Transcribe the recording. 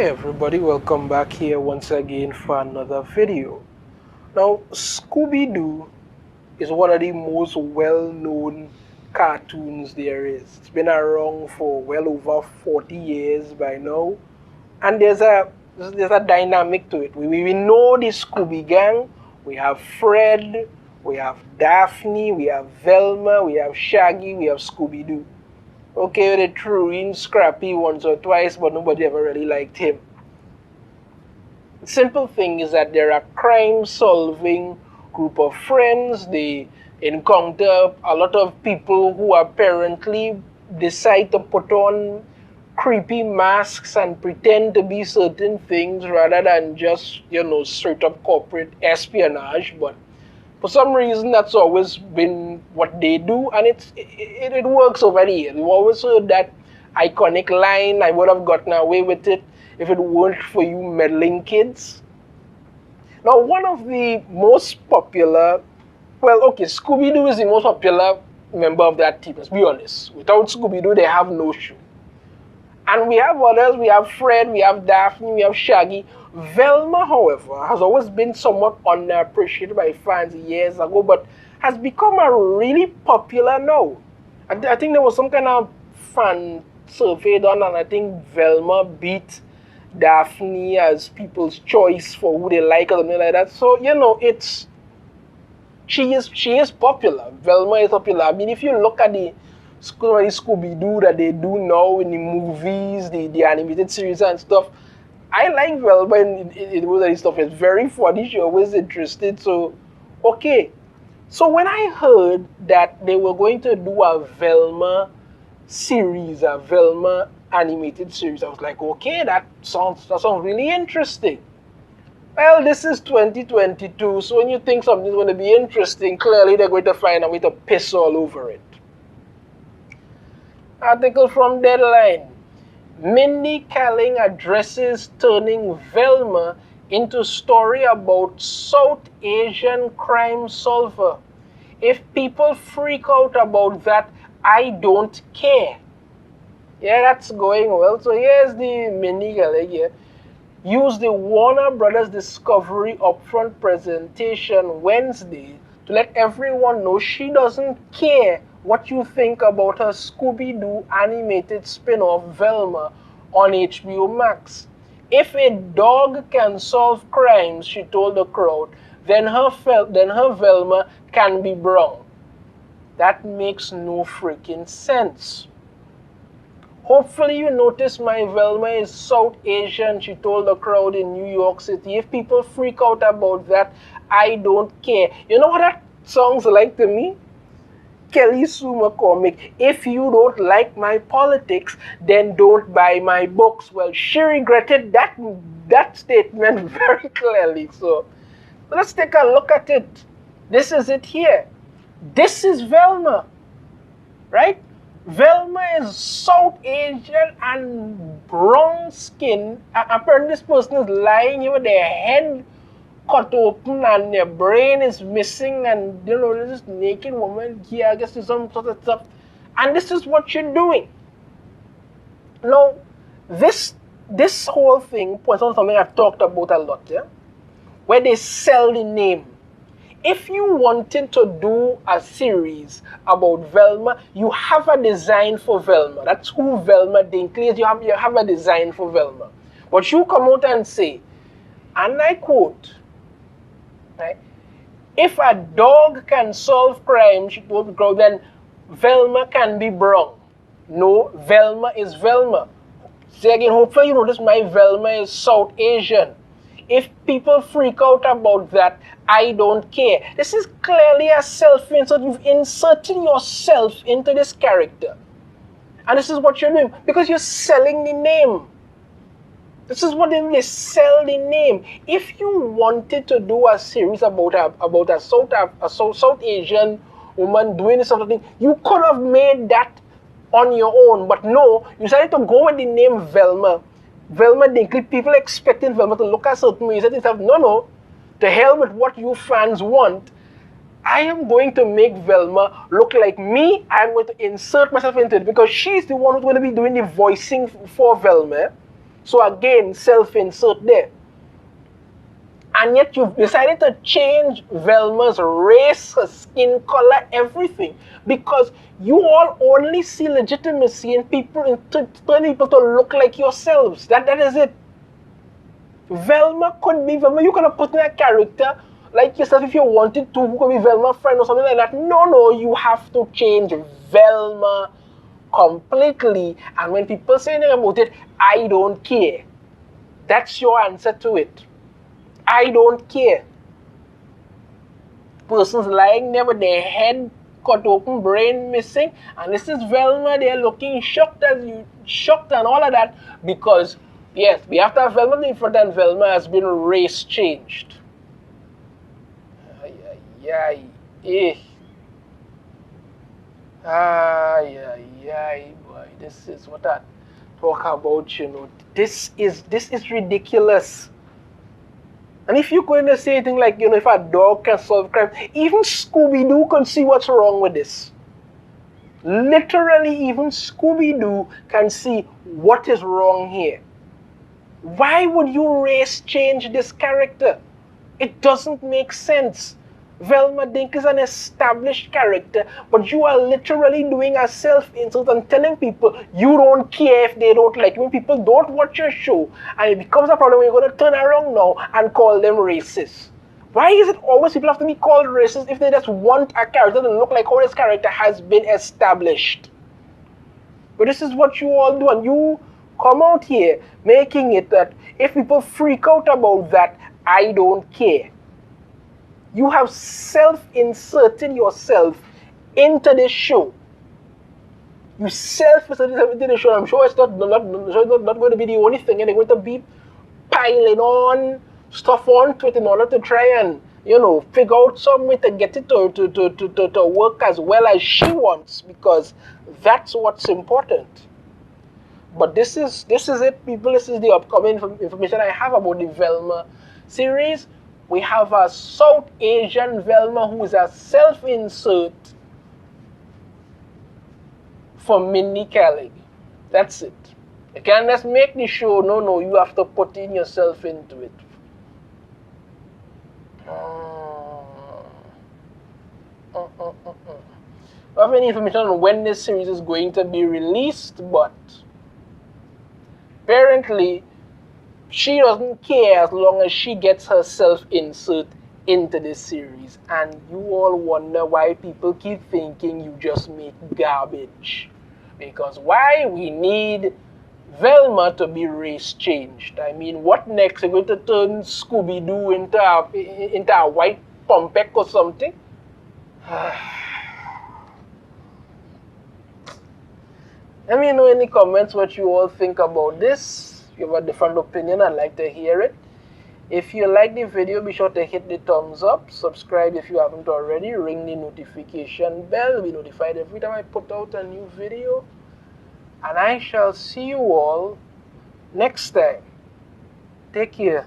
Hey everybody, welcome back here once again for another video. Now, Scooby-Doo is one of the most well-known cartoons there is. It's been around for well over 40 years by now. And there's a dynamic to it. We know the Scooby Gang. We have Fred, we have Daphne, we have Velma, we have Shaggy, we have Scooby-Doo. Okay, they threw in Scrappy once or twice, but nobody ever really liked him. The simple thing is that they're a crime-solving group of friends. They encounter a lot of people who apparently decide to put on creepy masks and pretend to be certain things rather than just, straight up corporate espionage. But for some reason, that's always been what they do, and it works over the years. We've always heard that iconic line, "I would have gotten away with it if it weren't for you meddling kids." Now, one of the most popular, Scooby-Doo is the most popular member of that team, let's be honest. Without Scooby-Doo, they have no show. And we have others, we have Fred, we have Daphne, we have Shaggy. Velma, however, has always been somewhat underappreciated by fans years ago, but has become a really popular now. I think there was some kind of fan survey done, and I think Velma beat Daphne as people's choice for who they like or something like that. So, she is popular. Velma is popular. I mean, if you look at the Scooby-Doo that they do now in the movies, the animated series and stuff, I like Velma in most of the stuff. It's very funny. She's always interested. So, okay. So when I heard that they were going to do a Velma series, a Velma animated series, I was like, okay, that sounds really interesting. Well, this is 2022, so when you think something's going to be interesting, clearly they're going to find a way to piss all over it. Article from Deadline. Mindy Kaling addresses turning Velma into story about South Asian crime solver. If people freak out about that, I don't care. Yeah, that's going well. So here's the Mindy Kaling here. Use the Warner Brothers Discovery upfront presentation Wednesday to let everyone know she doesn't care what you think about her Scooby-Doo animated spin-off Velma on HBO Max. If a dog can solve crimes, she told the crowd, then her Velma can be brown. That makes no freaking sense. Hopefully you notice my Velma is South Asian, she told the crowd in New York City. If people freak out about that, I don't care. You know what that sounds like to me? Kelly Sue McCormick. If you don't like my politics, then don't buy my books. Well, she regretted that statement very clearly. So let's take a look at it. This is it here. This is Velma, right? Velma is South Asian and brown skin. Apparently this person is lying here with their head cut open and their brain is missing, and there's this naked woman here, I guess there's some sort of stuff. And this is what you're doing. Now, this whole thing points on something I've talked about a lot, yeah? Where they sell the name. If you wanted to do a series about Velma, you have a design for Velma. That's who Velma Dinkley is. You have a design for Velma. But you come out and say, and I quote, right, if a dog can solve crime, she told the crowd, then Velma can be brown. No, Velma is Velma. Say again, hopefully you notice my Velma is South Asian. If people freak out about that, I don't care. This is clearly a self-insert. You've inserted yourself into this character. And this is what you're doing, because you're selling the name. This is what they sell the name. If you wanted to do a series about a South Asian woman doing this sort of thing, you could have made that on your own. But no, you decided to go with the name Velma. Velma Dinkley. People expecting Velma to look a certain way. You said to yourself, no, to hell with what you fans want. I am going to make Velma look like me. I'm going to insert myself into it because she's the one who's going to be doing the voicing for Velma. So again, self-insert there. And yet you've decided to change Velma's race, her skin color, everything. Because you all only see legitimacy in people, in turning people to look like yourselves. That is it. Velma could be Velma. You could have put in a character like yourself if you wanted to, who could be Velma's friend or something like that. No, you have to change Velma completely. And when people say anything about it, I don't care. That's your answer to it. I don't care. Person's lying there with their head cut open, brain missing, and this is Velma. They're looking shocked and all of that because yes, we have to have Velma in front, and Velma has been race changed. Boy, this is what I talk about. You know, this is ridiculous. And if you're going to say anything like, you know, if a dog can solve crime, even Scooby-Doo can see what's wrong with this. Literally, even Scooby-Doo can see what is wrong here. Why would you race change this character? It doesn't make sense. Velma Dink is an established character, but you are literally doing a self-insult and telling people you don't care if they don't like you. When people don't watch your show, and it becomes a problem, you're going to turn around now and call them racist. Why is it always people have to be called racist if they just want a character to look like how this character has been established? But this is what you all do, and you come out here making it that if people freak out about that, I don't care. You have self-inserted yourself into this show. You self-inserted into the show. I'm sure it's not going to be the only thing, and they're going to be piling on stuff onto it in order to try and, you know, figure out some way to get it to work as well as she wants, because that's what's important. But this is it, people. This is the upcoming information I have about the Velma series. We have a South Asian Velma who is a self-insert for Mindy Kaling. That's it. You can't just make the show. No, you have to put in yourself into it. I don't have any information on when this series is going to be released, but apparently she doesn't care as long as she gets herself insert into this series. And you all wonder why people keep thinking you just make garbage. Because why? We need Velma to be race changed. I mean, what next? You're going to turn Scooby-Doo into a white Pompek or something? Let me know in the comments what you all think about this. If you have a different opinion, I'd like to hear it. If you like the video, be sure to hit the thumbs up. Subscribe if you haven't already. Ring the notification bell. Be notified every time I put out a new video. And I shall see you all next time. Take care.